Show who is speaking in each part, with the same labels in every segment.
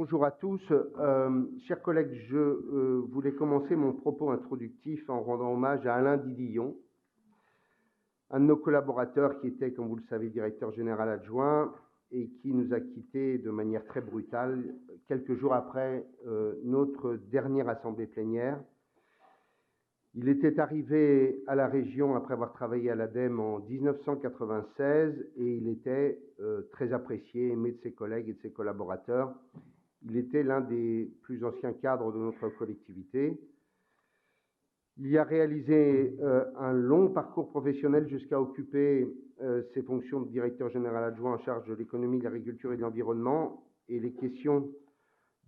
Speaker 1: Bonjour à tous. Chers collègues, je voulais commencer mon propos introductif en rendant hommage à Alain Didillon, un de nos collaborateurs qui était, comme vous le savez, directeur général adjoint et qui nous a quittés de manière très brutale quelques jours après notre dernière assemblée plénière. Il était arrivé à la région après avoir travaillé à l'ADEME en 1996 et il était très apprécié, aimé de ses collègues et de ses collaborateurs. Il était l'un des plus anciens cadres de notre collectivité. Il y a réalisé un long parcours professionnel jusqu'à occuper ses fonctions de directeur général adjoint en charge de l'économie, de l'agriculture et de l'environnement. Et les questions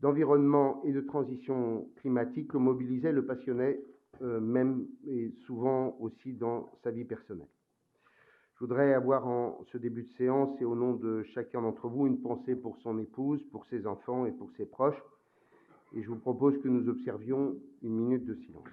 Speaker 1: d'environnement et de transition climatique le mobilisaient, le passionnaient, même et souvent aussi dans sa vie personnelle. Je voudrais avoir en ce début de séance et au nom de chacun d'entre vous une pensée pour son épouse, pour ses enfants et pour ses proches. Et je vous propose que nous observions une minute de silence.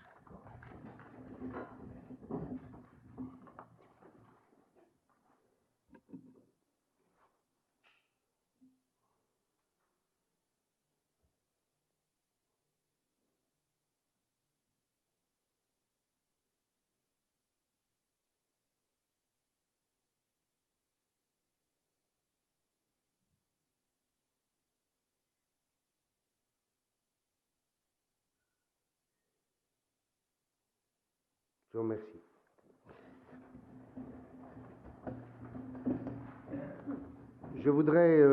Speaker 1: Je vous remercie. Je voudrais,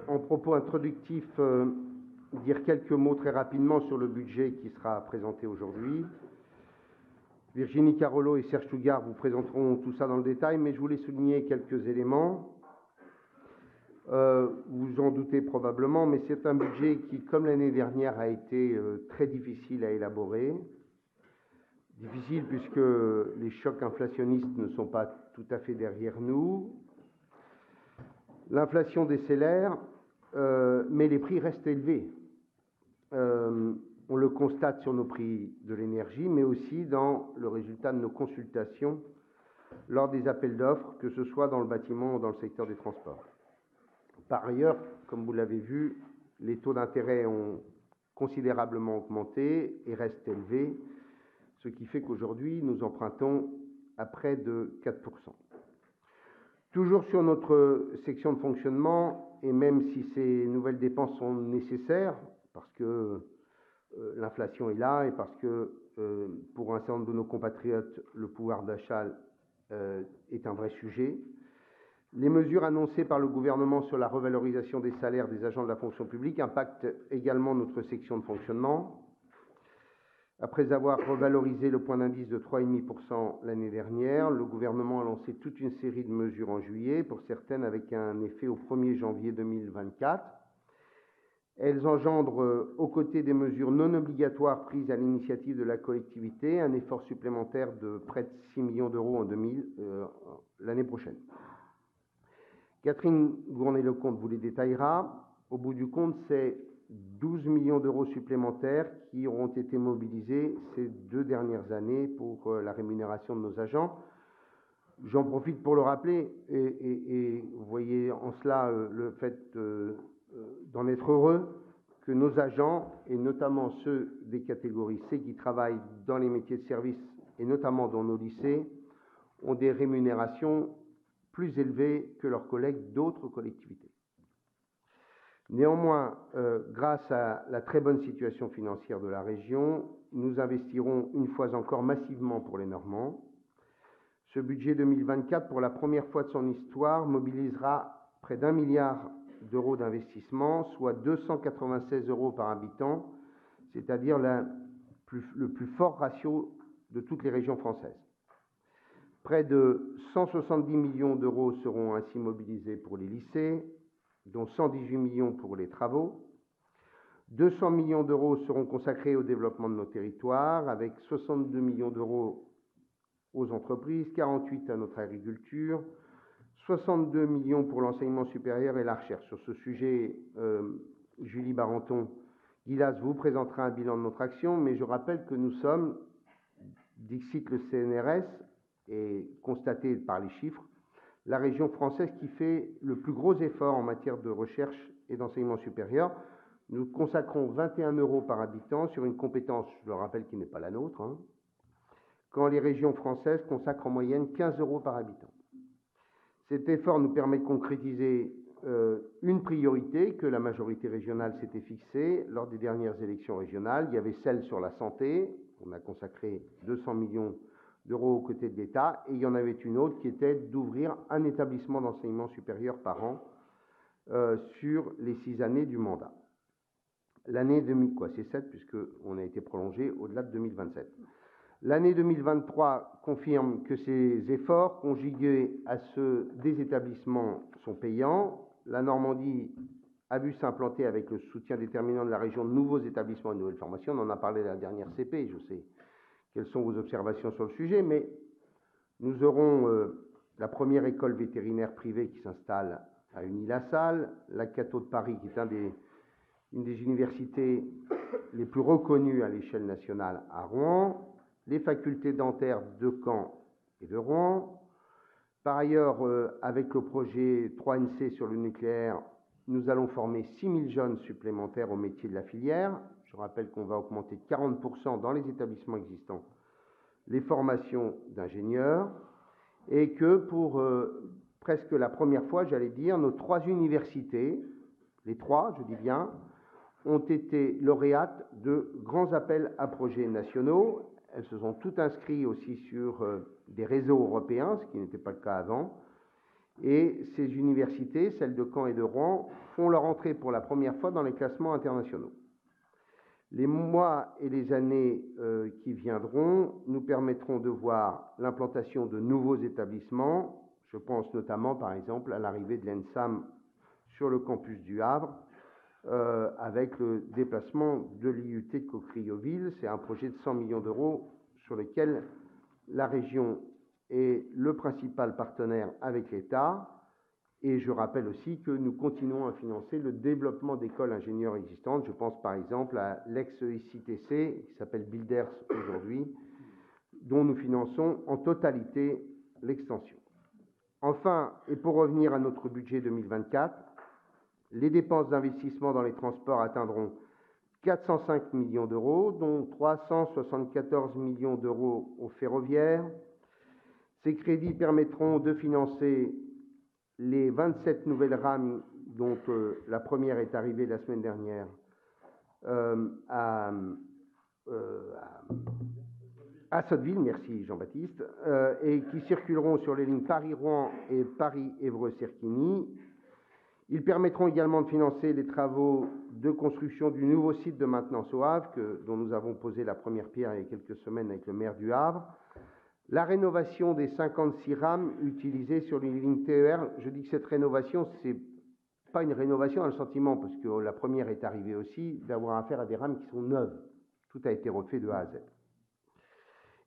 Speaker 1: en propos introductif, dire quelques mots très rapidement sur le budget qui sera présenté aujourd'hui. Virginie Carollo et Serge Tougar vous présenteront tout ça dans le détail, mais je voulais souligner quelques éléments. Vous en doutez probablement, mais c'est un budget qui, comme l'année dernière, a été très difficile à élaborer. Difficile puisque les chocs inflationnistes ne sont pas tout à fait derrière nous. L'inflation décélère, mais les prix restent élevés. On le constate sur nos prix de l'énergie, mais aussi dans le résultat de nos consultations lors des appels d'offres, que ce soit dans le bâtiment ou dans le secteur des transports. Par ailleurs, comme vous l'avez vu, les taux d'intérêt ont considérablement augmenté et restent élevés, ce qui fait qu'aujourd'hui, nous empruntons à près de 4%. Toujours sur notre section de fonctionnement, et même si ces nouvelles dépenses sont nécessaires, parce que l'inflation est là et parce que pour un certain nombre de nos compatriotes, le pouvoir d'achat est un vrai sujet, les mesures annoncées par le gouvernement sur la revalorisation des salaires des agents de la fonction publique impactent également notre section de fonctionnement. Après avoir revalorisé le point d'indice de 3,5% l'année dernière, le gouvernement a lancé toute une série de mesures en juillet, pour certaines avec un effet au 1er janvier 2024. Elles engendrent, aux côtés des mesures non obligatoires prises à l'initiative de la collectivité, un effort supplémentaire de près de 6 millions d'euros l'année prochaine. Catherine Gournay-Lecomte vous les détaillera. Au bout du compte, c'est 12 millions d'euros supplémentaires qui auront été mobilisés ces 2 dernières années pour la rémunération de nos agents. J'en profite pour le rappeler, et vous voyez en cela le fait d'en être heureux, que nos agents, et notamment ceux des catégories C qui travaillent dans les métiers de service, et notamment dans nos lycées, ont des rémunérations plus élevées que leurs collègues d'autres collectivités. Néanmoins, grâce à la très bonne situation financière de la région, nous investirons une fois encore massivement pour les Normands. Ce budget 2024, pour la première fois de son histoire, mobilisera près d'1 milliard d'euros d'investissement, soit 296 euros par habitant, c'est-à-dire le plus fort ratio de toutes les régions françaises. Près de 170 millions d'euros seront ainsi mobilisés pour les lycées, dont 118 millions pour les travaux. 200 millions d'euros seront consacrés au développement de nos territoires, avec 62 millions d'euros aux entreprises, 48 à notre agriculture, 62 millions pour l'enseignement supérieur et la recherche. Sur ce sujet, Julie Barenton-Guilaz vous présentera un bilan de notre action, mais je rappelle que nous sommes, dixit le CNRS, et constaté par les chiffres, la région française qui fait le plus gros effort en matière de recherche et d'enseignement supérieur. Nous consacrons 21 € par habitant sur une compétence, je le rappelle, qui n'est pas la nôtre, hein, quand les régions françaises consacrent en moyenne 15 € par habitant. Cet effort nous permet de concrétiser une priorité que la majorité régionale s'était fixée lors des dernières élections régionales. Il y avait celle sur la santé, on a consacré 200 millions d'euros aux côtés de l'État, et il y en avait une autre qui était d'ouvrir un établissement d'enseignement supérieur par an sur les 6 années du mandat. L'année 2000, c'est 7 puisqu'on a été prolongé au-delà de 2027. L'année 2023 confirme que ces efforts, conjugués à ceux des établissements, sont payants. La Normandie a vu s'implanter, avec le soutien déterminant de la région, de nouveaux établissements et de nouvelles formations. On en a parlé à la dernière CP, je sais quelles sont vos observations sur le sujet, mais nous aurons la première école vétérinaire privée qui s'installe à Unis-la-Salle, la Cato de Paris, qui est une des universités les plus reconnues à l'échelle nationale à Rouen, les facultés dentaires de Caen et de Rouen. Par ailleurs, avec le projet 3NC sur le nucléaire, nous allons former 6 000 jeunes supplémentaires au métier de la filière. Je rappelle qu'on va augmenter de 40% dans les établissements existants les formations d'ingénieurs, et que pour presque la première fois, j'allais dire, nos 3 universités, les 3, je dis bien, ont été lauréates de grands appels à projets nationaux. Elles se sont toutes inscrites aussi sur des réseaux européens, ce qui n'était pas le cas avant. Et ces universités, celles de Caen et de Rouen, font leur entrée pour la première fois dans les classements internationaux. Les mois et les années qui viendront nous permettront de voir l'implantation de nouveaux établissements. Je pense notamment, par exemple, à l'arrivée de l'ENSAM sur le campus du Havre, avec le déplacement de l'IUT de Coquerilleville. C'est un projet de 100 millions d'euros sur lequel la région est le principal partenaire avec l'État. Et je rappelle aussi que nous continuons à financer le développement d'écoles ingénieurs existantes. Je pense par exemple à l'ex-ICTC, qui s'appelle Builders aujourd'hui, dont nous finançons en totalité l'extension. Enfin, et pour revenir à notre budget 2024, les dépenses d'investissement dans les transports atteindront 405 millions d'euros, dont 374 millions d'euros au ferroviaire. Ces crédits permettront de financer les 27 nouvelles rames, dont la première est arrivée la semaine dernière à Sotteville, merci Jean-Baptiste, et qui circuleront sur les lignes Paris-Rouen et Paris-Évreux-Cerquigny. Ils permettront également de financer les travaux de construction du nouveau site de maintenance au Havre, dont nous avons posé la première pierre il y a quelques semaines avec le maire du Havre. La rénovation des 56 rames utilisées sur les lignes TER. Je dis que cette rénovation, ce n'est pas une rénovation dans le sentiment, parce que la première est arrivée aussi, d'avoir affaire à des rames qui sont neuves. Tout a été refait de A à Z.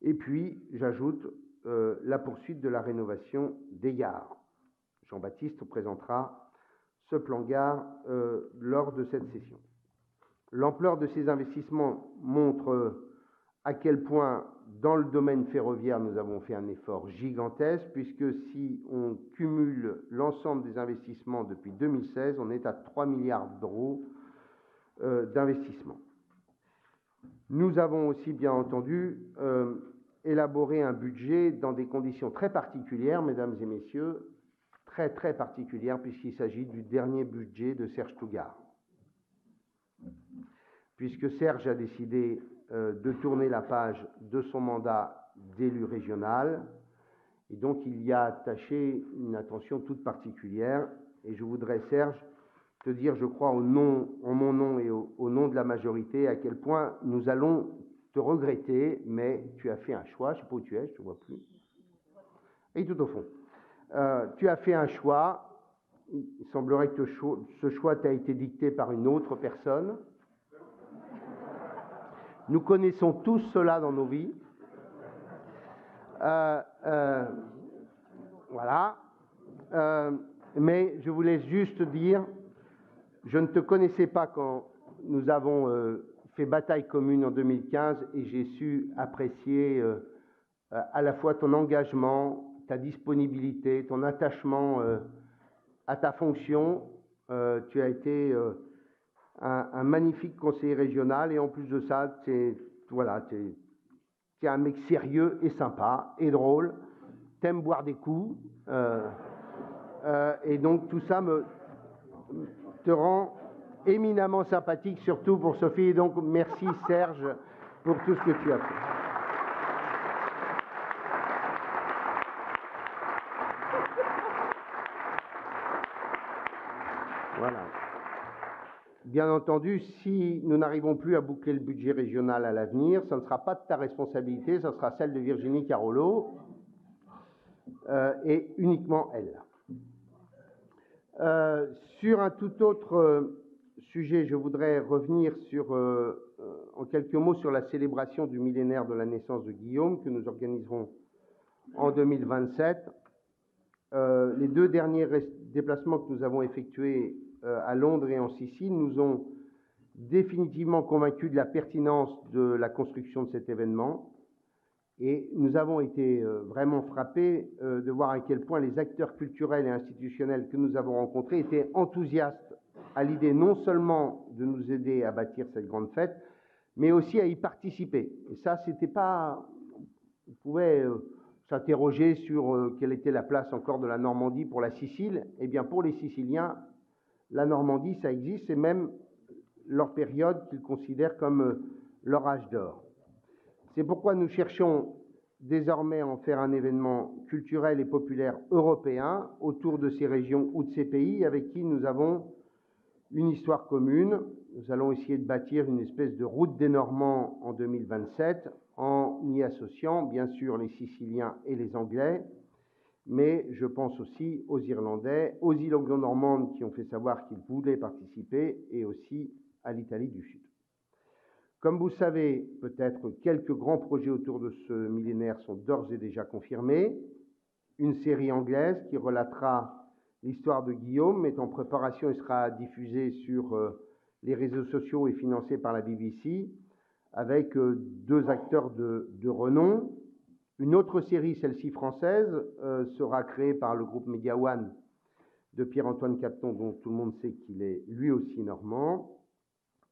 Speaker 1: Et puis, j'ajoute la poursuite de la rénovation des gares. Jean-Baptiste présentera ce plan gare lors de cette session. L'ampleur de ces investissements montre à quel point, dans le domaine ferroviaire, nous avons fait un effort gigantesque, puisque si on cumule l'ensemble des investissements depuis 2016, on est à 3 milliards d'euros d'investissement. Nous avons aussi, bien entendu, élaboré un budget dans des conditions très particulières, mesdames et messieurs, très très particulières, puisqu'il s'agit du dernier budget de Serge Tougar. Puisque Serge a décidé de tourner la page de son mandat d'élu régional, et donc il y a attaché une attention toute particulière. Et je voudrais, Serge, te dire, je crois, en mon nom et au nom de la majorité, à quel point nous allons te regretter, mais tu as fait un choix. Je ne sais pas où tu es, je ne te vois plus. Et tout au fond. Tu as fait un choix. Il semblerait que ce choix t'a été dicté par une autre personne. Nous connaissons tous cela dans nos vies. Voilà. Mais je voulais juste dire, je ne te connaissais pas quand nous avons fait bataille commune en 2015, et j'ai su apprécier à la fois ton engagement, ta disponibilité, ton attachement à ta fonction. Tu as été un magnifique conseiller régional, et en plus de ça, t'es un mec sérieux et sympa et drôle, t'aimes boire des coups, et donc tout ça te rend éminemment sympathique, surtout pour Sophie. Et donc merci Serge pour tout ce que tu as fait. Voilà. Bien entendu, si nous n'arrivons plus à boucler le budget régional à l'avenir, ça ne sera pas de ta responsabilité, ça sera celle de Virginie Carollo, et uniquement elle. Sur un tout autre sujet, je voudrais revenir en quelques mots sur la célébration du millénaire de la naissance de Guillaume que nous organiserons en 2027. Les 2 derniers déplacements que nous avons effectués à Londres et en Sicile nous ont définitivement convaincus de la pertinence de la construction de cet événement. Et nous avons été vraiment frappés de voir à quel point les acteurs culturels et institutionnels que nous avons rencontrés étaient enthousiastes à l'idée non seulement de nous aider à bâtir cette grande fête, mais aussi à y participer. Et ça, c'était pas... On pouvait s'interroger sur quelle était la place encore de la Normandie pour la Sicile. Eh bien, pour les Siciliens, la Normandie, ça existe, c'est même leur période qu'ils considèrent comme leur âge d'or. C'est pourquoi nous cherchons désormais à en faire un événement culturel et populaire européen autour de ces régions ou de ces pays avec qui nous avons une histoire commune. Nous allons essayer de bâtir une espèce de route des Normands en 2027 en y associant bien sûr les Siciliens et les Anglais, mais je pense aussi aux Irlandais, aux îles anglo-normandes qui ont fait savoir qu'ils voulaient participer, et aussi à l'Italie du Sud. Comme vous le savez, peut-être quelques grands projets autour de ce millénaire sont d'ores et déjà confirmés. Une série anglaise qui relatera l'histoire de Guillaume est en préparation et sera diffusée sur les réseaux sociaux et financée par la BBC, avec 2 acteurs de renom. Une autre série, celle-ci française, sera créée par le groupe Media One de Pierre-Antoine Capton, dont tout le monde sait qu'il est lui aussi normand.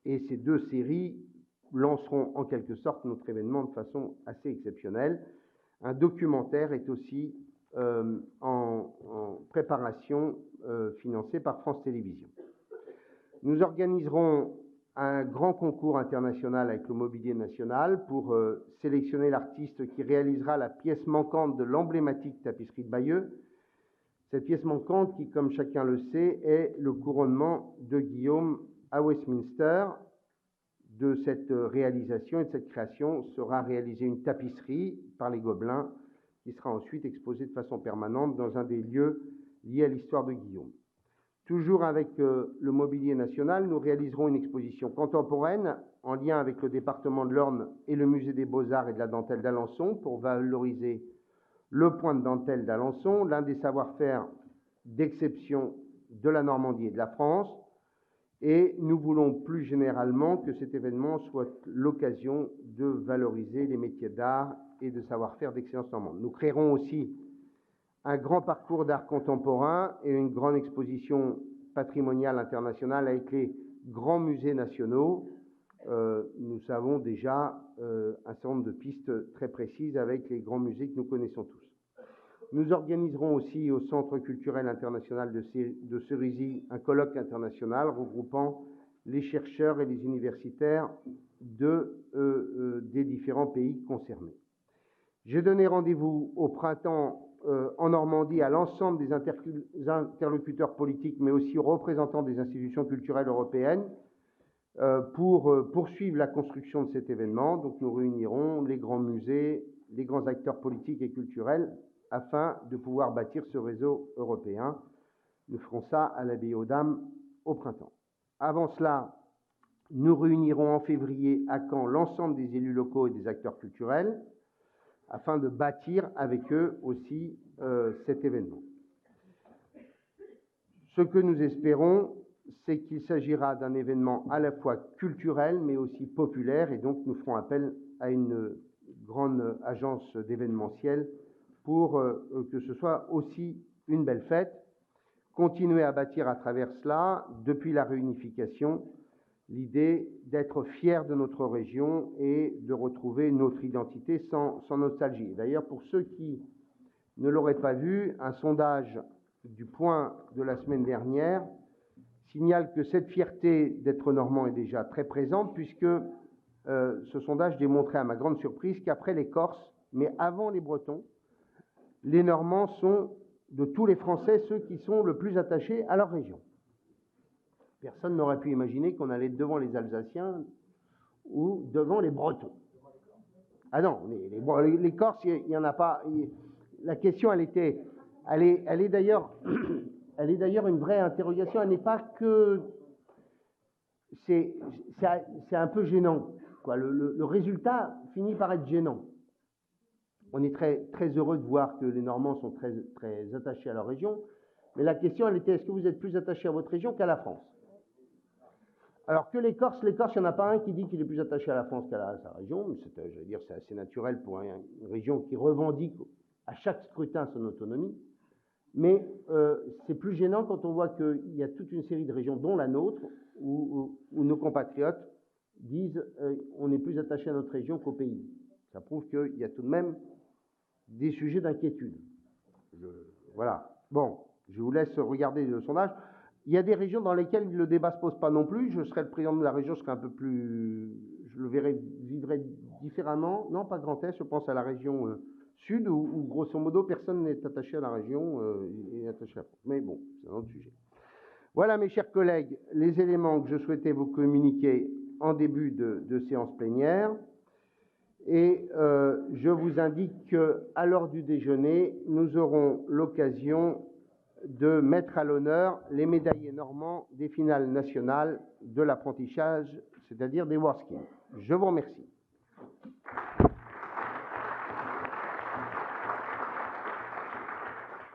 Speaker 1: Et ces 2 séries lanceront en quelque sorte notre événement de façon assez exceptionnelle. Un documentaire est aussi en préparation, financé par France Télévisions. Nous organiserons un grand concours international avec le Mobilier National pour sélectionner l'artiste qui réalisera la pièce manquante de l'emblématique tapisserie de Bayeux. Cette pièce manquante qui, comme chacun le sait, est le couronnement de Guillaume à Westminster. De cette réalisation et de cette création sera réalisée une tapisserie par les Gobelins qui sera ensuite exposée de façon permanente dans un des lieux liés à l'histoire de Guillaume. Toujours avec le Mobilier National, nous réaliserons une exposition contemporaine en lien avec le département de l'Orne et le Musée des Beaux-Arts et de la Dentelle d'Alençon pour valoriser le point de dentelle d'Alençon, l'un des savoir-faire d'exception de la Normandie et de la France. Et nous voulons plus généralement que cet événement soit l'occasion de valoriser les métiers d'art et de savoir-faire d'excellence normande. Nous créerons aussi un grand parcours d'art contemporain et une grande exposition patrimoniale internationale avec les grands musées nationaux. Nous avons déjà un certain nombre de pistes très précises avec les grands musées que nous connaissons tous. Nous organiserons aussi au Centre culturel international de Cerisy un colloque international regroupant les chercheurs et les universitaires des différents pays concernés. J'ai donné rendez-vous au printemps en Normandie à l'ensemble des interlocuteurs politiques, mais aussi aux représentants des institutions culturelles européennes pour poursuivre la construction de cet événement. Donc nous réunirons les grands musées, les grands acteurs politiques et culturels afin de pouvoir bâtir ce réseau européen. Nous ferons ça à l'abbaye aux Dames au printemps. Avant cela, nous réunirons en février à Caen l'ensemble des élus locaux et des acteurs culturels afin de bâtir avec eux aussi cet événement. Ce que nous espérons, c'est qu'il s'agira d'un événement à la fois culturel mais aussi populaire, et donc nous ferons appel à une grande agence d'événementiel pour que ce soit aussi une belle fête. Continuer à bâtir à travers cela, depuis la réunification, l'idée d'être fier de notre région et de retrouver notre identité sans nostalgie. D'ailleurs, pour ceux qui ne l'auraient pas vu, un sondage du Point de la semaine dernière signale que cette fierté d'être normand est déjà très présente, puisque ce sondage démontrait à ma grande surprise qu'après les Corses, mais avant les Bretons, les Normands sont, de tous les Français, ceux qui sont le plus attachés à leur région. Personne n'aurait pu imaginer qu'on allait devant les Alsaciens ou devant les Bretons. Ah non, les Corses, il n'y en a pas. La question, elle est d'ailleurs une vraie interrogation. Elle n'est pas que... C'est un peu gênant, quoi. Le résultat finit par être gênant. On est très, très heureux de voir que les Normands sont très, très attachés à leur région, mais la question, elle était, est-ce que vous êtes plus attachés à votre région qu'à la France? Alors que les Corses, il n'y en a pas un qui dit qu'il est plus attaché à la France qu'à sa région. Je veux dire, c'est assez naturel pour une région qui revendique à chaque scrutin son autonomie. Mais c'est plus gênant quand on voit qu'il y a toute une série de régions, dont la nôtre, où nos compatriotes disent on est plus attaché à notre région qu'au pays. Ça prouve qu'il y a tout de même des sujets d'inquiétude. Voilà. Bon, je vous laisse regarder le sondage. Il y a des régions dans lesquelles le débat ne se pose pas non plus. Je serais le président de la région, je serais un peu plus... Je le vivrais différemment. Non, pas Grand Est, je pense à la région sud, où grosso modo, personne n'est attaché à la région et attaché à la France. Mais bon, c'est un autre sujet. Voilà, mes chers collègues, les éléments que je souhaitais vous communiquer en début de séance plénière. Et je vous indique qu'à l'heure du déjeuner, nous aurons l'occasion de mettre à l'honneur les médaillés normands des finales nationales de l'apprentissage, c'est-à-dire des WorldSkills. Je vous remercie.